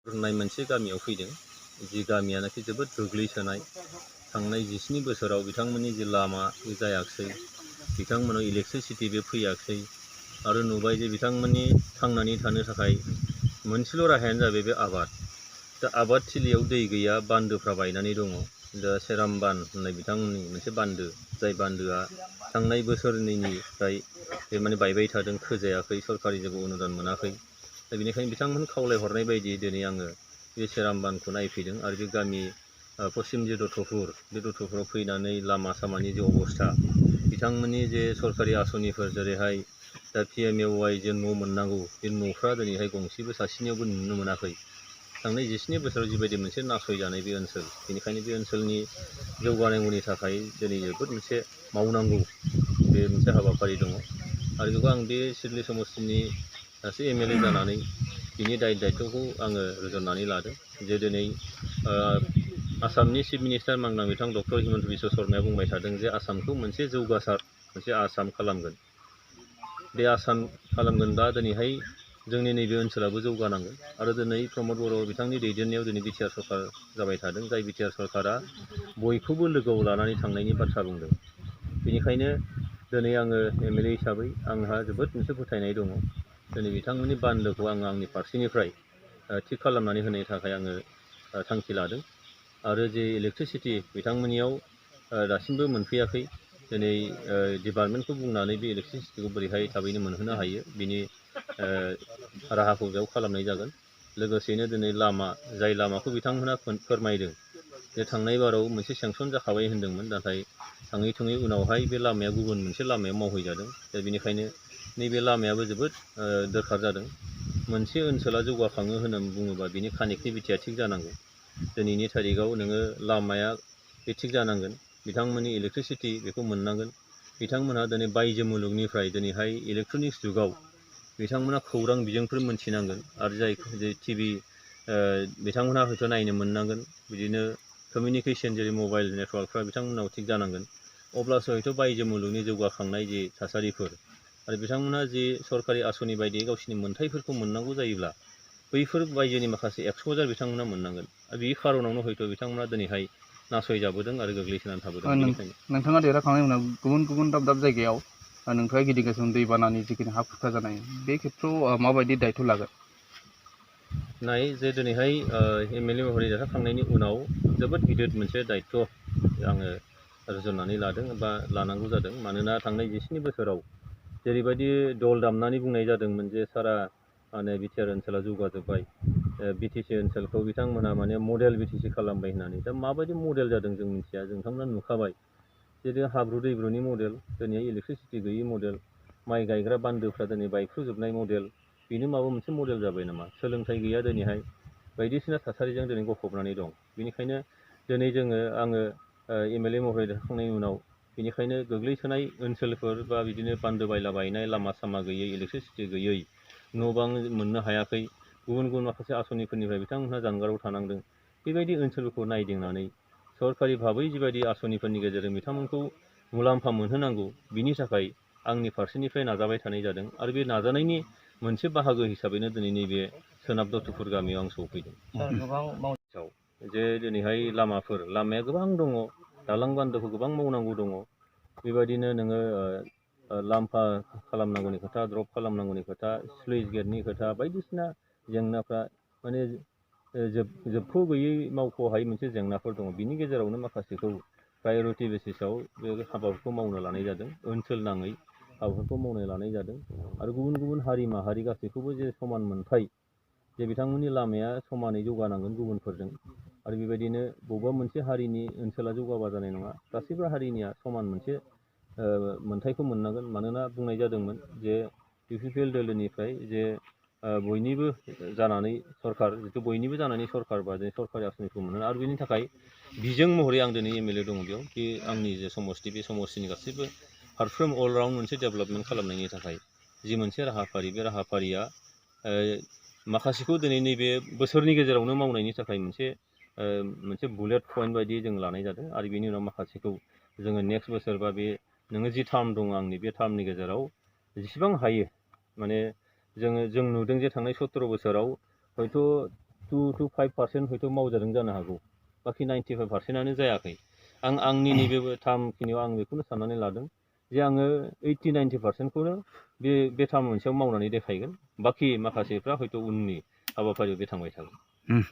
होननाय मोनसे गामियाव फैदों, जि गामियानाखि जोबोद गोग्लैसोनाय। थांनाय 17 बोसोराव बिथांमोननि जि लामा बे जायाखिसै, बिथांमोनाव इलेक्ट्रिसिटि बे फैयाखिसै, आरो नुबाय जे बिथांमोननि थांनानै थानो थाखाय मोनसेल' राहायानो जाबाय बे आबाद। दा आबाद थिलियाव दै गैया, बान्दोफ्रा बायनानै दङ। दा सेराम बान होननाय बिथांमोननि मोनसे बान्दो, जाय बान्दोआ थांनाय बोसोरनैनिफ्राय बे माने बायबाय थादों, खोजायाखै, सरकारि जेबो अनुदान मोनाखै। दा बेनिखायनो बिथांमोन खावलायहरनाय बायदि दिनै आङो बे सेराम बानखौ नायफैदों आरो बे गामि पश्चिम जे दत्तपुर, बे दत्तपुराव फैनानै लामा सामानि जे अबस्था, बिथांमोननि जे सरकारि आसनिफोर जेरैहाय दा PMAY जे न' मोननांगौ, बे न'फ्रा दिनैहाय गंसेबो सासेनियावबो नुनो मोनाखै। थांनाय 17 बोसोराव जिबायदि मोनसे नासयजानाय बे ओनसोल, बेनिखायनो बे ओनसोलनि जौगानांगौनि थाखाय दिनै जोबोद मोनसे मावनांगौ बे मोनसे हाबाफारि दङ। आरो बेखौ आं बे सिडली समस्तिनि सासे MLA जानानै बिनि दायित्वखौ आङो रुजुननानै लादों। जे दिनै आसामनि चिफ मिनिस्टार मानगोनां बिथां डक्टर हिमन्त बिश्व शर्माया बुंबाय थादों जे आसामखौ मोनसे जौगासार मोनसे आसाम खालामगोन। बे आसाम खालामगोनबा दिनैहाय जोंनि नैबे ओनसोलाबो जौगानांगोन। आरो दिनै प्रमद बर' बिथांनि दैदेननायाव दिनै BTR सरकार जाबाय थादों, जाय BTR सरकारा बयखौबो लोगोआव लानानै थांनायनि बाथ्रा बुंदों। बेनिखायनो दिनै आङो MLA हिसाबै आंहा जोबोद मोनसे फोथायनाय दङ। दिनै बिथांमोननि बान्दोखौ आङो आंनि फारसेनिफ्राय थिग खालामनानै होनो थाखाय आङो थांखि लादों। आरो जे इलेक्ट्रिसिटि बिथांमोननियाव दासिमबो मोनफैयाखै। दिनै डिपार्टमेन्टखौ बुंनानै बे इलेक्ट्रिसिटिखौ बोरैहाय थाबैनो मोनहोनो हायो, बिनि राहाखौ बेयाव खालामनाय जागोन। लोगोसेनो दिनै लामा, जाय लामाखौ बिथांमोना फोरमायदों जे थांनाय बाराव मोनसे सेंसन जाखाबाय होन्दोंमोन, नाथाय थाङै थुङै उनावहाय बे लामाया गुबुन मोनसे लामायाव मावहैजादों। दा बेनिखायनो नैबे लामायाबो जोबोद दरखार जादों। मोनसे ओनसोला जौगाखाङो होननानै बुङोबा बिनि कानेक्टिभिटिया थिग जानांगौ। दिनैनि थारिखआव नोङो लामाया बे थिग जानांगोन, बिथांमोननि इलेक्ट्रिसिटि बेखौ मोननांगोन। बिथांमोनहा दिनै बायजो मुलुगनिफ्राय दिनैहाय इलेक्ट्रनिक्स जुगाव बिथांमोना खौरां बिजोंफोर मोन्थिनांगोन, आरो जाय TV बिथांमोनहा हयथ' नायनो मोननांगोन। बिदिनो कमिउनिकेसन जेरै मबाइल नेटवार्कफ्रा बिथांमोनाव थिग जानांगोन। अब्लासो हयथ' बायजो मुलुगनि जौगाखांनाय जि थासारिफोर आरो बिथांमोनहा जि सरकारि आसनि बायदियै गावसिनि मोन्थायफोरखौ मोननांगौ जायोब्ला बैफोर बायजोनि माखासे एक्सप'जार बिथांमोना मोननांगोन। आरो बे खार'नावनो हयथ' बिथांमोना दिनैहाय नासयजाबोदों आरो गोग्लैसोनानै थाबोदों। बेनिखायनो नोंथाङा देरहाखांनायनि उनाव गुबुन गुबुन दाब दाब जायगायाव नोंथाङा गिदिंगासिनो दैबानानि जिखिनि हा खुरखा जानाय, बे खेथ्रआव माबायदि दायित्व लागोन? नाय जे दिनैहाय MLA महरै देरहाखांनायनि उनाव जोबोद गिदिर मोनसे दायित्व आङो रुजुननानै लादों बा लानांगौ जादों। मानोना थांनाय 17 बोसोराव जेरैबायदि दल दामनानै बुंनाय जादोंमोन जे सारा माने BTR ओनसोला जौगाजोब्बाय, BTC ओनसोलखौ बिथांमोना माने मडेल BTC खालामबाय होननानै। दा माबायदि मडेल जादों जों मिथिया, जों नोंथांमोना नुखाबाय। जेरै हाब्रु दैब्रुनि मडेल, दिनैहाय इलेक्ट्रिसिटि गैयि मडेल, माइ गायग्रा बान्दोफ्रा दिनै बायफ्रुजोबनाय मडेल, बेनो माबा मोनसे मडेल जाबाय नामा? सोलोंथाइ गैया दिनैहाय, बायदिसिना थासारिजों दिनै गफबनानै दं। बेनिखायनो दिनै आङो MLA महरै देरहाखांनायनि उनाव बेनिखायनो गोग्लैसोनाय ओनसोलफोर बा बिदिनो बान्दो बायला बायनाय, लामा सामा गैयै, इलेक्ट्रिसिटि गैयै, न' बां मोननो हायाखै, गुबुन गुबुन माखासे आसनिफोरनिफ्राय बिथांमोनहा जानगाराव थानांदों। बेबायदि ओनसोलफोरखौ नायदिंनानै सरकारि भाबै जिबायदि आसनिफोरनि गेजेरजों बिथांमोनखौ मुलाम्फा मोनहोनांगौ, बिनि थाखाय आंनि फारसेनिफ्राय नाजाबाय थानाय जादों। आरो बे नाजानायनि मोनसे बाहागो हिसाबैनो दिनै नैबे सोनाब दत्तपुर गामियाव आं सौफैदों। जे दिनैहाय लामाया गोबां दङ, दालां बान्दोखौ गोबां मावनांगौ दङ। बेबायदिनो नोङो लाम्फा खालामनांगौनि खोथा, ड्रप खालामनांगौनि खोथा, स्लुइस गेटनि खोथा, बायदिसिना जेंनाफ्रा माने जोबख' गैयै मावख'हायै मोनसे जेंनाफोर दङ। बिनि गेजेरावनो माखासेखौ प्रायरिटि बेसिसाव बे हाबाफोरखौ मावनो लानाय जादों, ओनसोल नाङै हाबाफोरखौ मावनो लानाय जादों। आरो गुबुन गुबुन हारि माहारि गासैखौबो जे समान मोनथाय, जे बिथांमोननि लामाया समानै जौगानांगोन गुबुनफोरजों। आरो बेबायदिनो बबेबा मोनसे हारिनि ओनसोला जौगाबा जानाय नङा, गासैबो हारिनिया समान मोनसे मोनथायखौ मोननांगोन। मानोना बुंनाय जादोंमोन जे UPPL दोलोनिफ्राय जे बयनिबो जानानै सरकार, जिथु बयनिबो जानानै सरकार बा सरकारि आसनिखौ मोनो। आरो बेनि थाखाय बिजों महरै आं दिनै MLA दङ बेयाव, कि आंनि जे समस्ति, बे समस्तिनि गासैबो फारफ्रोम अलराउन्ड मोनसे डेभेलपमेन्ट खालामनायनि थाखाय जि मोनसे राहाफारि, बे राहाफारिया माखासेखौ दिनै नैबे बोसोरनि गेजेरावनो मावनायनि थाखाय मोनसे बुलेट पइन्ट बायदि जों लानाय जादों। आरो बेनि उनाव माखासेखौ जोङो नेक्स्ट बोसोर बा बे नोङो जि टार्म दङ आंनि, बे टार्मनि गेजेराव जेसेबां हायो, माने जों नुदों जे थांनाय 17 बोसोराव हयथ' 2 to 5% हयथ' मावजादों जानो हागौ बाखि 95%आनो जायाखै आंनि नैबे टार्मखिनियाव आं बेखौनो साननानै लादों जे आङो 80-90%खौनो बे टार्म मोनसेयाव मावनानै देखायगोन बाखि माखासेफ्रा हयथ' उननि हाबाफारियाव बे थांबाय थागोन